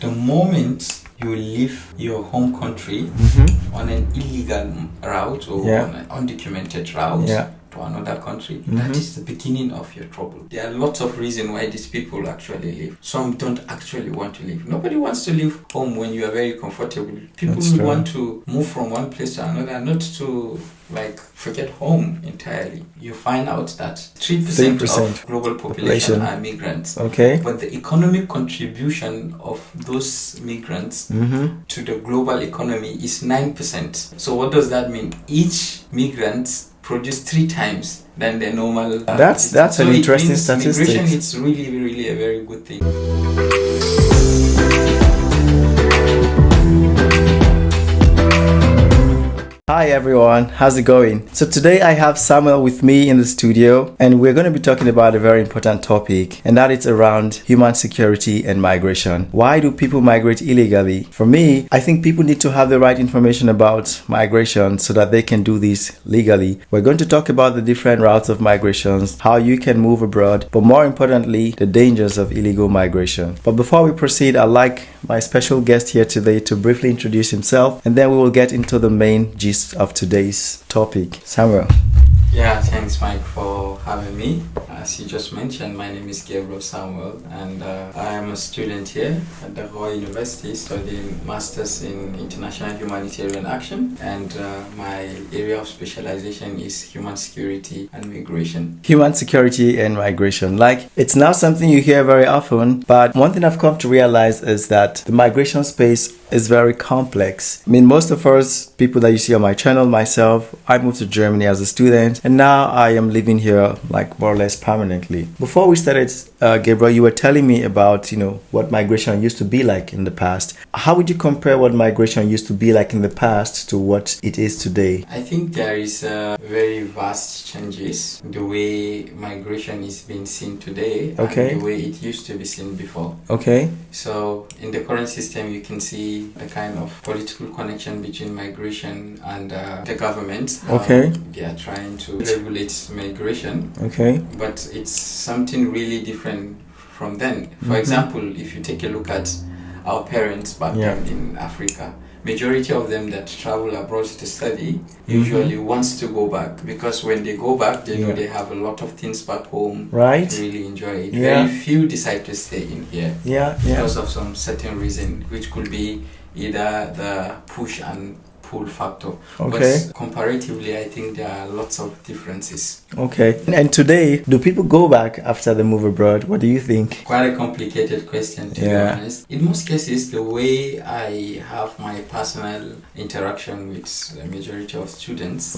the moment you leave your home country on an illegal route or on an undocumented route to another country, that is the beginning of your trouble. There are lots of reasons why these people actually leave. Some don't actually want to leave. Nobody wants to leave home when you are very comfortable. People will want to move from one place to another, not to forget home entirely. You find out that 3% of global population are migrants. Okay. But the economic contribution of those migrants to the global economy is 9%. So what does that mean? Each migrant produce 3 times than the normal. That's an interesting statistic. Migration is really a very good thing. Hi everyone, how's it going? So today I have Samuel with me in the studio and we're going to be talking about a very important topic, and that is around human security and migration. Why do people migrate illegally? For me, I think people need to have the right information about migration so that they can do this legally. We're going to talk about the different routes of migrations, how you can move abroad, but more importantly, the dangers of illegal migration. But before we proceed, I'd like my special guest here today to briefly introduce himself, and then we will get into the main gist of today's topic. Samuel. Yeah, thanks Mike for having me. As you just mentioned, my name is Gabriel Samuel, and I am a student here at the Royal University studying Masters in International Humanitarian Action, and my area of specialization is human security and migration. Human security and migration. It's not something you hear very often, but one thing I've come to realize is that the migration space is very complex. I mean, most of us, people that you see on my channel, myself, I moved to Germany as a student, and now I am living here more or less permanently. Before we started, Gabriel, you were telling me about, what migration used to be like in the past. How would you compare what migration used to be like in the past to what it is today? I think there is very vast changes the way migration is being seen today and the way it used to be seen before. Okay. So in the current system, you can see the kind of political connection between migration and the government. They are trying to regulate migration. Okay. But it's something really different from then. For example, if you take a look at our parents back then in Africa, majority of them that travel abroad to study usually wants to go back, because when they go back, they know they have a lot of things back home to really enjoy it. Very few decide to stay in here because of some certain reason, which could be either the push and pull factor. But comparatively, I think there are lots of differences. Okay. And today, do people go back after they move abroad? What do you think? Quite a complicated question, to be honest. In most cases, the way I have my personal interaction with the majority of students,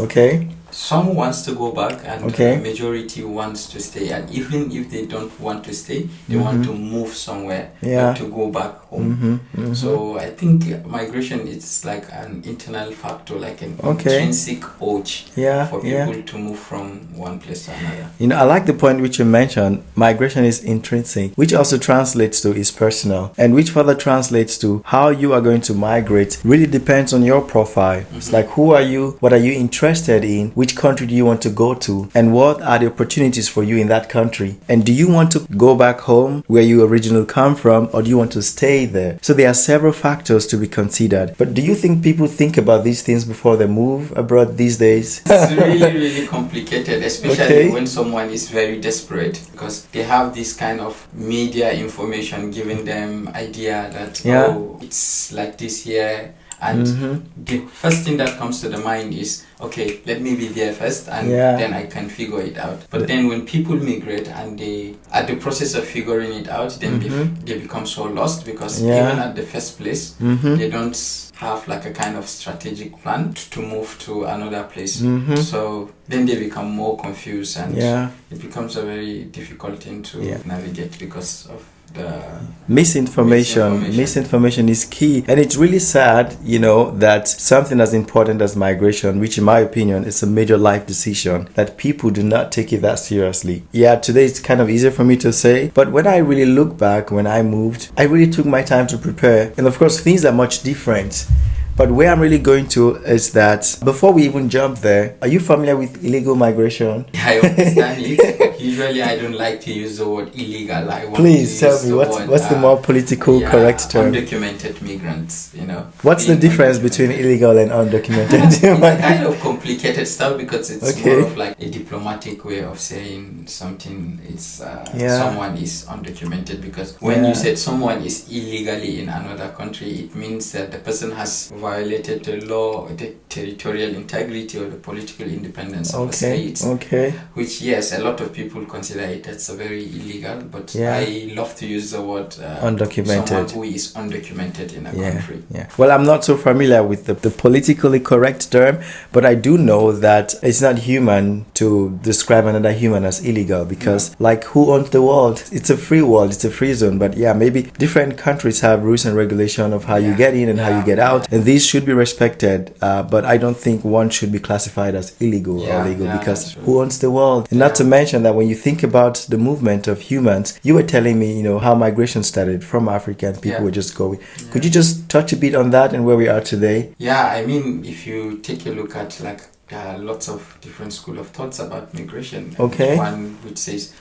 some wants to go back and the majority wants to stay. And even if they don't want to stay, they want to move somewhere to go back home. So I think migration is like an internal factor, like an intrinsic urge for people to move from one place to another. I like the point which you mentioned. Migration is intrinsic, which also translates to is personal, and which further translates to how you are going to migrate really depends on your profile. It's like, who are you? What are you interested in? Which country do you want to go to? And what are the opportunities for you in that country? And do you want to go back home where you originally come from, or do you want to stay there? So there are several factors to be considered. But do you think people think about these things before they move abroad these days? It's really complicated, especially when someone is very desperate, because they have this kind of media information giving them idea that it's like this here, and the first thing that comes to the mind is, okay, let me be there first and then I can figure it out. But then when people migrate and they at the process of figuring it out, then they become so lost, because even at the first place they don't have like a kind of strategic plan to move to another place. So then they become more confused, and it becomes a very difficult thing to navigate because of the misinformation is key. And it's really sad, that something as important as migration, which in my opinion is a major life decision, that people do not take it that seriously. Today it's kind of easier for me to say, but when I really look back, when I moved, I really took my time to prepare, and of course things are much different But where I'm really going to is that before we even jump there, are you familiar with illegal migration? I understand it. Usually, I don't like to use the word illegal. I want Please to tell use me the what's word, the more political correct term? undocumented migrants. What's the difference between illegal and undocumented? It's a kind of complicated stuff because it's more of like a diplomatic way of saying something is someone is undocumented, because when you said someone is illegally in another country, it means that the person has violated the law, the territorial integrity, or the political independence of the state. Which, yes, a lot of people consider it as a very illegal, but I love to use the word undocumented. Someone who is undocumented in a country. Well, I'm not so familiar with the politically correct term, but I do know that it's not human to describe another human as illegal, because like, who owns the world? It's a free world, it's a free zone. But maybe different countries have rules and regulation of how you get in and how you get out, and these should be respected. But I don't think one should be classified as illegal or legal, because who owns the world? And not to mention that when you think about the movement of humans, you were telling me, how migration started from Africa and people were just going. Could you just touch a bit on that and where we are today? Yeah, I mean, if you take a look at lots of different school of thoughts about migration. One which says,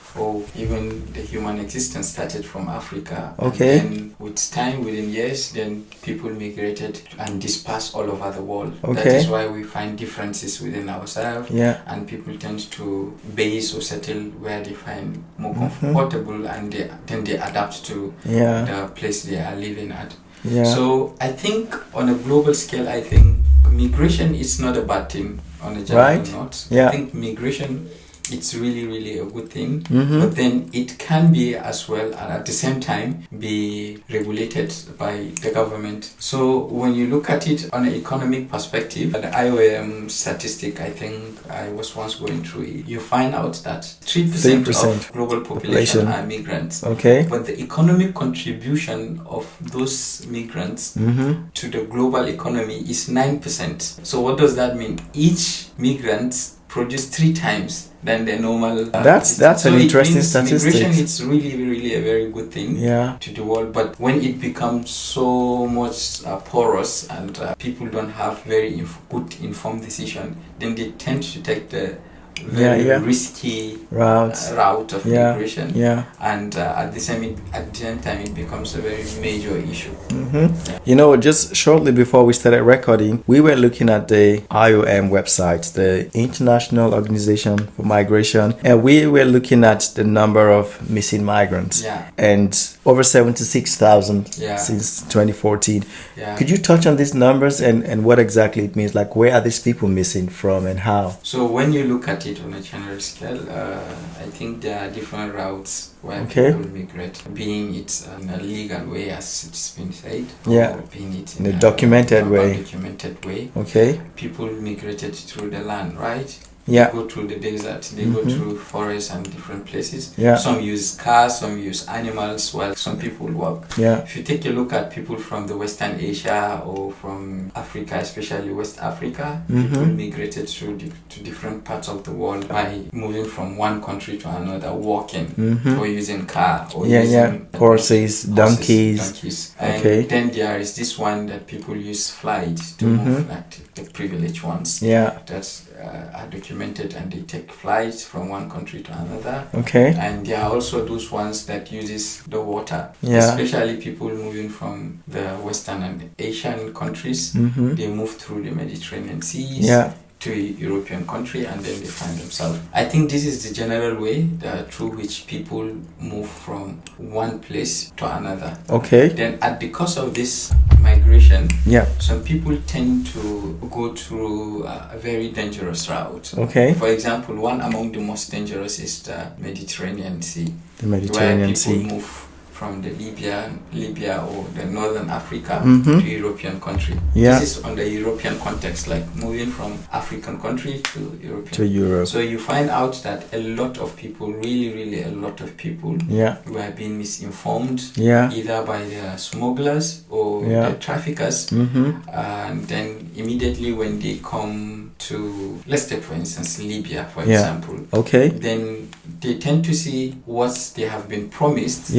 even the human existence started from Africa. And then with time, within years, then people migrated and dispersed all over the world. That is why we find differences within ourselves. And people tend to base or settle where they find more comfortable, and then they adapt to the place they are living at. So I think on a global scale, I think migration is not a bad thing on a general note. I think migration, it's really, really a good thing. But then it can be as well, and at the same time, be regulated by the government. So when you look at it on an economic perspective, the IOM statistic, I think I was once going through it, you find out that 3% of global population are migrants. But the economic contribution of those migrants to the global economy is 9%. So what does that mean? Each migrant produce 3 times than the normal. That's an interesting statistic. Migration is really, really a very good thing to the world. But when it becomes so much porous and people don't have very good informed decision, then they tend to take the very risky route of migration, and at the same time it becomes a very major issue. Just shortly before we started recording, we were looking at the IOM website, the International Organization for Migration, and we were looking at the number of missing migrants, and over 76,000 since 2014. Could you touch on these numbers and what exactly it means? Like, where are these people missing from and how? So when you look at it on a general scale, I think there are different routes where people migrate, being it in a legal way, as it's been said, or being it in a documented way. People migrated through the land, right? Yeah. They go through the desert, they go through forests and different places. Yeah. Some use cars, some use animals, while some people walk. Yeah. If you take a look at people from the Western Asia or from Africa, especially West Africa, people migrated to different parts of the world by moving from one country to another, walking or using car or using horses, donkeys. And then there is this one that people use flight to move, like the privileged ones. That's are documented, and they take flights from one country to another. And there are also those ones that uses the water, especially people moving from the Western and Asian countries. They move through the Mediterranean seas to a European country, and then they find themselves. I think this is the general way through which people move from one place to another. Then at the course of this migration, some people tend to go through a very dangerous route. For example, one among the most dangerous is the Mediterranean Sea. Where people move from the Libya or the Northern Africa to European country. This is on the European context, like moving from African country to European. To Europe. So you find out that a lot of people, really a lot of people, were being misinformed, either by the smugglers or the traffickers. And then immediately when they come to, let's take for instance Libya, for example, then they tend to see what they have been promised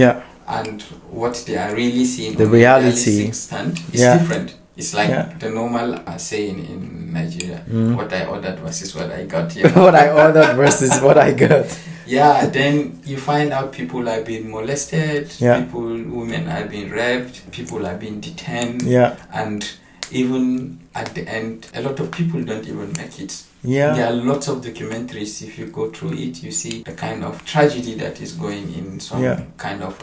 and what they are really seeing. The reality stand is different. It's like the normal saying in Nigeria, what I ordered versus what I got. What I ordered versus what I got. Yeah, then you find out people are being molested, women are being raped, people are being detained, and even at the end, a lot of people don't even make it. There are lots of documentaries. If you go through it, you see the kind of tragedy that is going in some kind of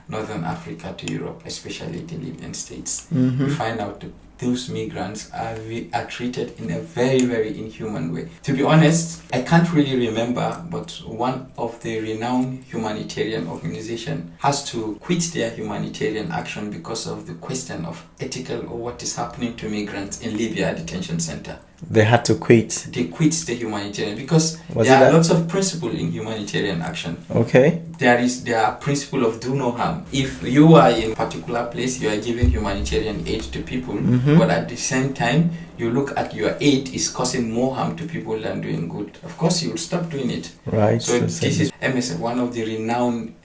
Northern Africa to Europe, especially the Libyan states. You find out those migrants are treated in a very, very inhuman way. To be honest, I can't really remember, but one of the renowned humanitarian organization has to quit their humanitarian action because of the question of ethical or what is happening to migrants in Libya detention center. They had to quit. They quit the humanitarian because there are lots of principles in humanitarian action. Okay. There are principle of do no harm. If you are in a particular place, you are giving humanitarian aid to people, but at the same time, you look at your aid is causing more harm to people than doing good. Of course, you will stop doing it. Right. So this is MSF, one of the renowned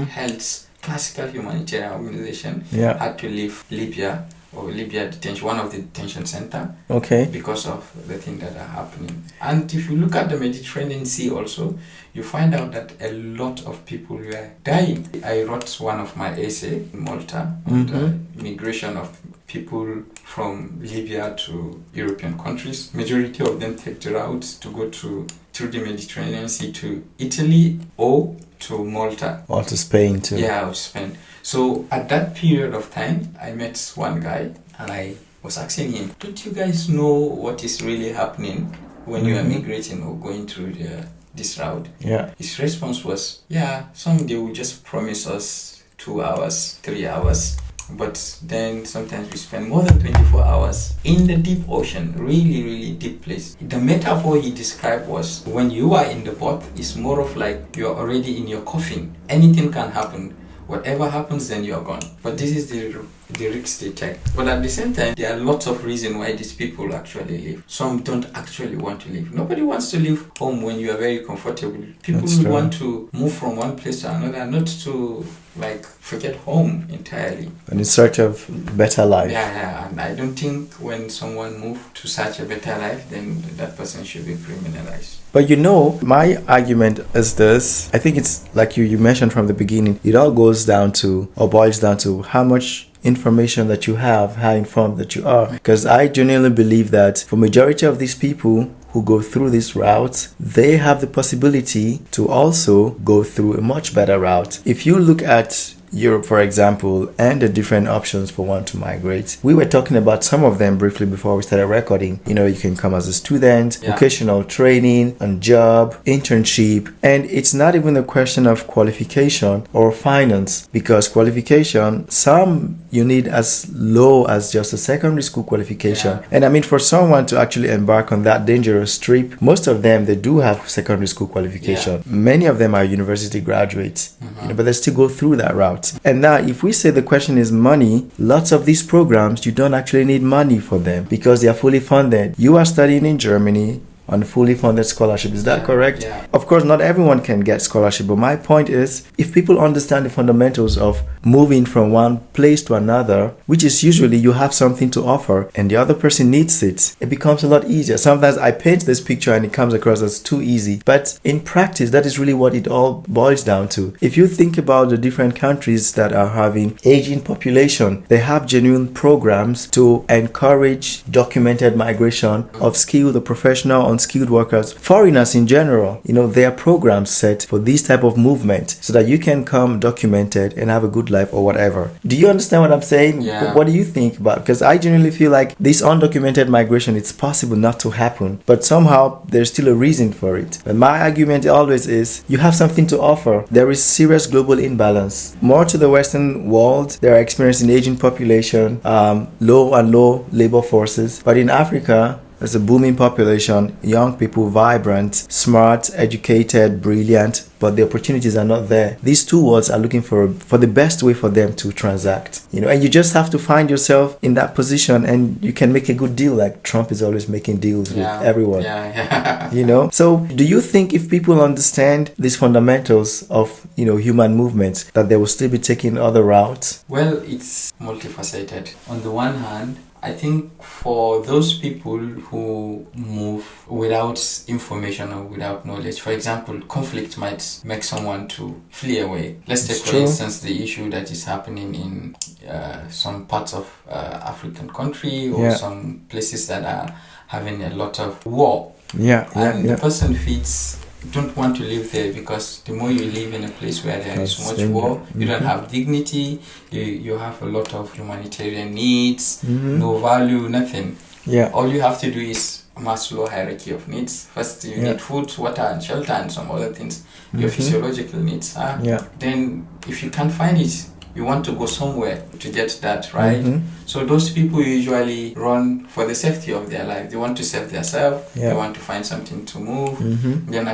health classical humanitarian organization, had to leave Libya. Or Libya detention, one of the detention center, because of the things that are happening. And if you look at the Mediterranean Sea also, you find out that a lot of people were dying. I wrote one of my essay in Malta on the migration of people from Libya to European countries. Majority of them take the route to go through the Mediterranean Sea to Italy or to Malta. Or to Spain too. Yeah, or Spain. So at that period of time, I met one guy and I was asking him, don't you guys know what is really happening when you are migrating or going through this route? Yeah. His response was, some they will just promise us 2 hours, 3 hours. But then sometimes we spend more than 24 hours in the deep ocean, really, really deep place. The metaphor he described was when you are in the boat, it's more of like you're already in your coffin. Anything can happen. Whatever happens, then you're gone. But this is the risk they take. But at the same time, there are lots of reasons why these people actually leave. Some don't actually want to leave. Nobody wants to leave home when you are very comfortable. People want to move from one place to another, not to forget home entirely. And in search of better life. Yeah, and I don't think when someone moves to such a better life, then that person should be criminalized. But my argument is this. I think it's like you mentioned from the beginning, it all goes down to, or boils down to, how much information that you have, how informed that you are. Because I genuinely believe that for majority of these people who go through this route, they have the possibility to also go through a much better route. If you look at Europe, for example, and the different options for one to migrate. We were talking about some of them briefly before we started recording. You can come as a student, vocational training, and job, internship. And it's not even a question of qualification or finance, because qualification, some you need as low as just a secondary school qualification. And I mean, for someone to actually embark on that dangerous trip, most of them, they do have secondary school qualification. Many of them are university graduates, but they still go through that route. And now, if we say the question is money, lots of these programs, you don't actually need money for them because they are fully funded. You are studying in Germany on fully funded scholarship. Is that correct? Yeah. Of course, not everyone can get scholarship, but my point is, if people understand the fundamentals of moving from one place to another, which is usually you have something to offer and the other person needs it, it becomes a lot easier. Sometimes I paint this picture and it comes across as too easy, but in practice, that is really what it all boils down to. If you think about the different countries that are having aging population, they have genuine programs to encourage documented migration of skilled or professional unskilled workers, foreigners in general. There are programs set for this type of movement so that you can come documented and have a good life or whatever. Do you understand what I'm saying? Yeah. What do you think about? Because I genuinely feel like this undocumented migration, it's possible not to happen, but somehow there's still a reason for it. And my argument always is, you have something to offer. There is serious global imbalance. More to the Western world, they are experiencing aging population, low labor forces. But in Africa, there's a booming population, young people, vibrant, smart, educated, brilliant, but the opportunities are not there. These two worlds are looking for the best way for them to transact, and you just have to find yourself in that position, and you can make a good deal. Like Trump is always making deals with everyone. So do you think if people understand these fundamentals of human movements, that they will still be taking other routes? Well, it's multifaceted. On the one hand, I think for those people who move without information or without knowledge, for example, conflict might make someone to flee away. Let's take, for instance, the issue that is happening in some parts of African country or some places that are having a lot of war. The person don't want to live there, because the more you live in a place where there is much war, you don't have dignity, you have a lot of humanitarian needs, no value, nothing. All you have to do is Maslow hierarchy of needs. First you need food, water and shelter and some other things, your physiological needs. Then if you can't find it, you want to go somewhere to get that, right? So those people usually run for the safety of their life. They want to save themselves. They want to find something to move.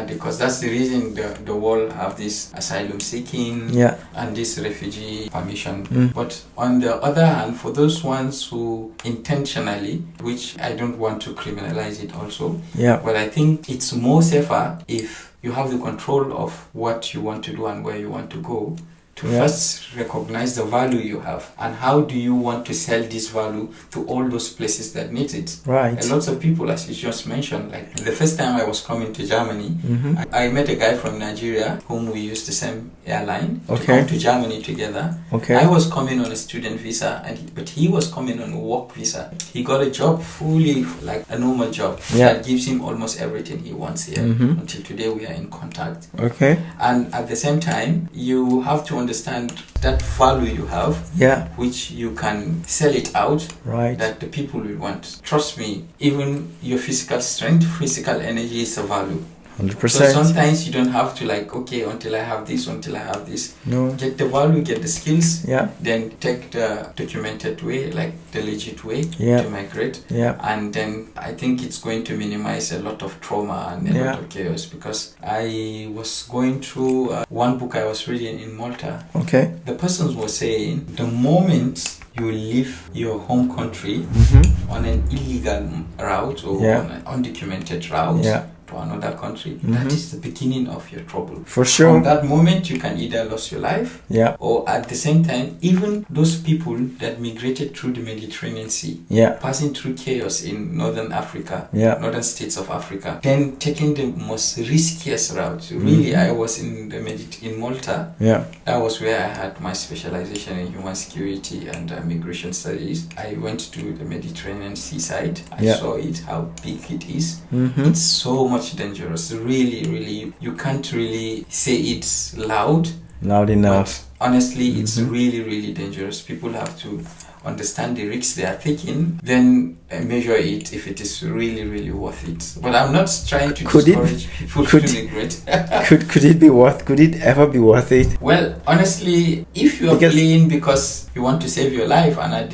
Because that's the reason the world have this asylum seeking and this refugee permission. But on the other hand, for those ones who intentionally, which I don't want to criminalize it also, but I think it's more safer if you have the control of what you want to do and where you want to go, to first recognize the value you have, and how do you want to sell this value to all those places that need it. A lot of people, as you just mentioned, like the first time I was coming to Germany, I met a guy from Nigeria whom we used the same airline to come to Germany together. I was coming on a student visa, but he was coming on a work visa. He got a job fully like a normal job that gives him almost everything he wants here. Until today we are in contact. And at the same time, you have to understand that value you have, which you can sell it out, that the people will want. Trust me, even your physical strength, physical energy is a value. 100%. So sometimes you don't have to until I have this, No. Get the value, get the skills, then take the documented way, like the legit way to migrate. And then I think it's going to minimize a lot of trauma and a lot of chaos, because I was going through one book I was reading in Malta. The person was saying the moment you leave your home country on an illegal route or on an undocumented route to another country, that is the beginning of your trouble. For sure. From that moment, you can either lose your life, or at the same time, even those people that migrated through the Mediterranean Sea, passing through chaos in northern Africa, northern states of Africa, then taking the most riskiest route. Really, I was in Malta. That was where I had my specialization in human security and migration studies. I went to the Mediterranean seaside. I saw it, how big it is. It's so much dangerous. Really, you can't really say it's loud enough. But honestly, it's really dangerous. People have to understand the risks they are taking, then measure it if it is really worth it. But I'm not trying to discourage people to migrate. Could it ever be worth it? Well, honestly, if you are fleeing because you want to save your life, and at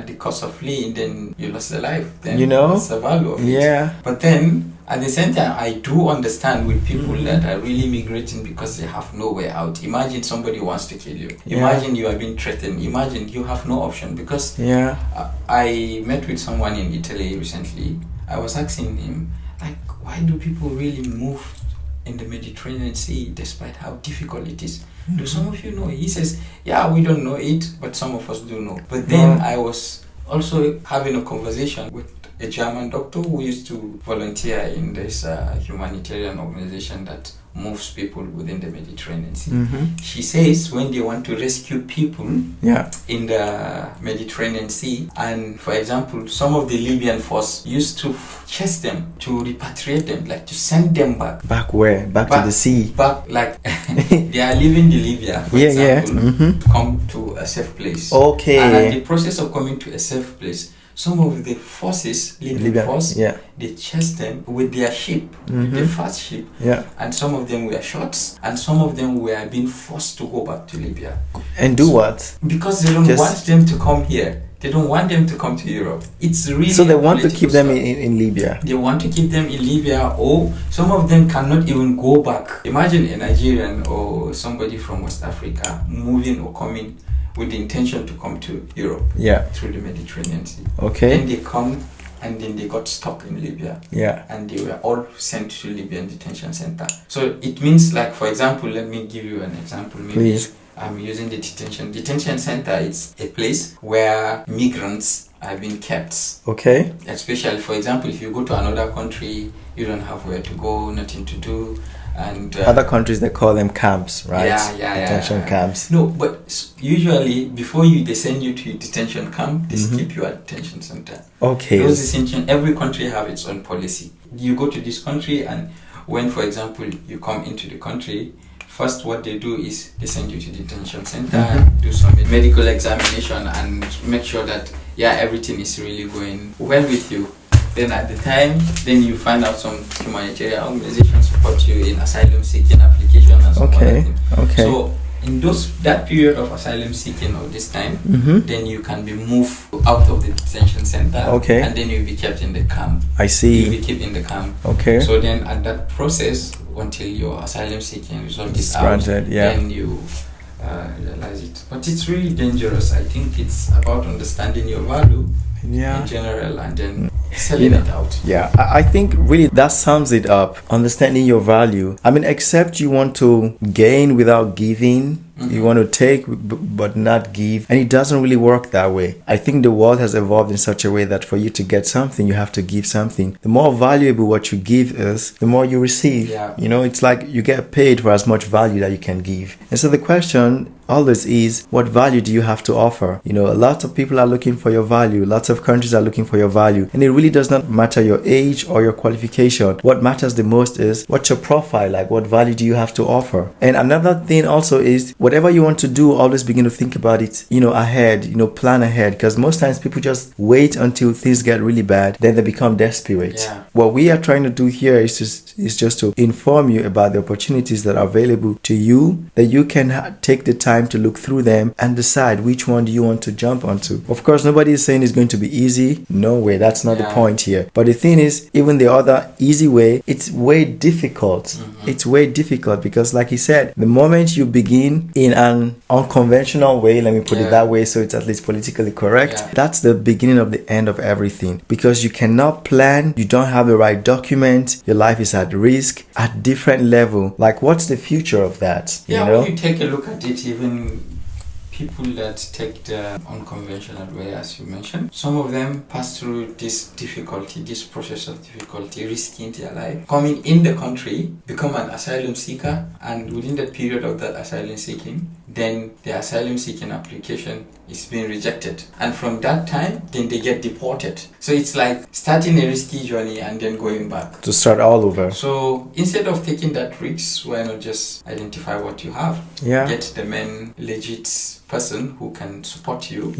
the cost of fleeing, then you lost the life. Then it's the value of it. But then at the same time, I do understand with people that are really migrating because they have no way out. Imagine somebody wants to kill you. Imagine you are being threatened. Imagine you have no option. Because I met with someone in Italy recently. I was asking him, why do people really move in the Mediterranean Sea despite how difficult it is? Do some of you know? He says, we don't know it, but some of us do know. But then I was also having a conversation with a German doctor who used to volunteer in this humanitarian organization that moves people within the Mediterranean Sea. She says when they want to rescue people in the Mediterranean Sea, and for example, some of the Libyan force used to chase them, to repatriate them, like to send them back. Back where? Back to the sea? Back, like they are leaving the Libya, for example, to come to a safe place. And at the process of coming to a safe place, some of the forces, Libyan force, they chased them with their ship, with the fast ship, and some of them were shot, and some of them were being forced to go back to Libya. And do what? Because they don't want them to come here. They don't want them to come to Europe. It's really so they want to keep them in Libya. They want to keep them in Libya, or some of them cannot even go back. Imagine a Nigerian or somebody from West Africa moving or coming with the intention to come to Europe through the Mediterranean Sea. Okay. Then they come and then they got stuck in Libya. Yeah. And they were all sent to Libyan detention center. So it means, like, for example, let me give you an example. Maybe Please. I'm using the detention center. It's a place where migrants are being kept. Okay. Especially, for example, if you go to another country, you don't have where to go, nothing to do. And other countries, they call them camps, right? Detention camps. No, but usually before they send you to a detention camp, they keep you at detention center. Okay. Those detention, every country have its own policy. You go to this country, and when, for example, you come into the country, first what they do is they send you to detention center, do some medical examination, and make sure that everything is really going well with you. Then at the time, then you find out some humanitarian organizations support you in asylum seeking application and some other thing. Okay. So in that period of asylum seeking or this time, then you can be moved out of the detention center. Okay. And then you'll be kept in the camp. I see. You'll be kept in the camp. Okay. So then at that process, until your asylum seeking result is out, granted, then you realize it. But it's really dangerous. I think it's about understanding your value in general, and then selling it out. Yeah, I think really that sums it up. Understanding your value. I mean, except you want to gain without giving. You want to take but not give, and it doesn't really work that way. I think the world has evolved in such a way that for you to get something, you have to give something. The more valuable what you give is, the more you receive. You know, it's like you get paid for as much value that you can give. And so the question always is, what value do you have to offer? You know, a lot of people are looking for your value. Lots of countries are looking for your value, and it really does not matter your age or your qualification. What matters the most is what's your profile like. What value do you have to offer? And another thing also is, whatever you want to do, always begin to think about it, ahead, plan ahead, because most times people just wait until things get really bad, then they become desperate. What we are trying to do here is just to inform you about the opportunities that are available to you, that you can take the time to look through them and decide which one do you want to jump onto. Of course, nobody is saying it's going to be easy. No way, that's not the point here. But the thing is, even the other easy way, it's way difficult. It's way difficult because, like he said, the moment you begin in an unconventional way, let me put it that way so it's at least politically correct, that's the beginning of the end of everything, because you cannot plan, you don't have the right document, your life is at risk at different level. Like, what's the future of that? When you take a look at it, even people that take the unconventional way, as you mentioned, some of them pass through this process of difficulty, risking their life, coming in the country, become an asylum seeker, and within the period of that asylum seeking, then the asylum seeking application is being rejected. And from that time, then they get deported. So it's like starting a risky journey and then going back. To start all over. So instead of taking that risk, why not just identify what you have? Get the main legit person who can support you.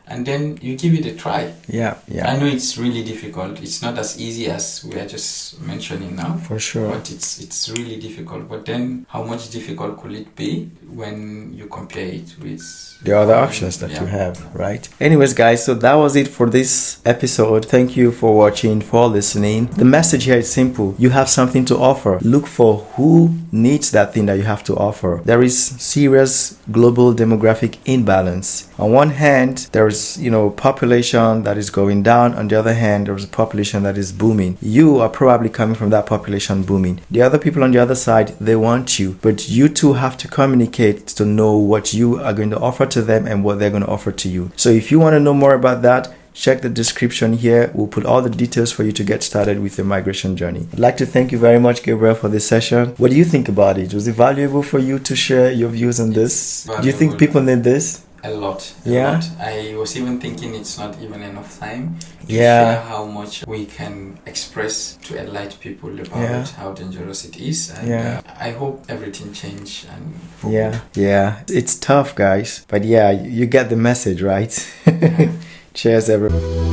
And then you give it a try. I know it's really difficult. It's not as easy as we are just mentioning now. For sure. But it's really difficult. But then how much difficult could it be when you compare it with the other options that you have, right? Anyways, guys, so that was it for this episode. Thank you for watching, for listening. The message here is simple. You have something to offer. Look for who needs that thing that you have to offer. There is serious global demographic imbalance. On one hand, there is, population that is going down. On the other hand, there is a population that is booming. You are probably coming from that population booming. The other people on the other side, they want you, but you two have to communicate to know what you are going to offer to them and what they're going to offer to you. So if you want to know more about that, check the description here. We'll put all the details for you to get started with your migration journey. I'd like to thank you very much, Gabriel, for this session. What do you think about it? Was it valuable for you to share your views on this? Do you think people need this? A lot. I was even thinking it's not even enough time to share how much we can express to enlighten people about how dangerous it is. And I hope everything change and for good. It's tough, guys. But you get the message, right? Cheers, everyone.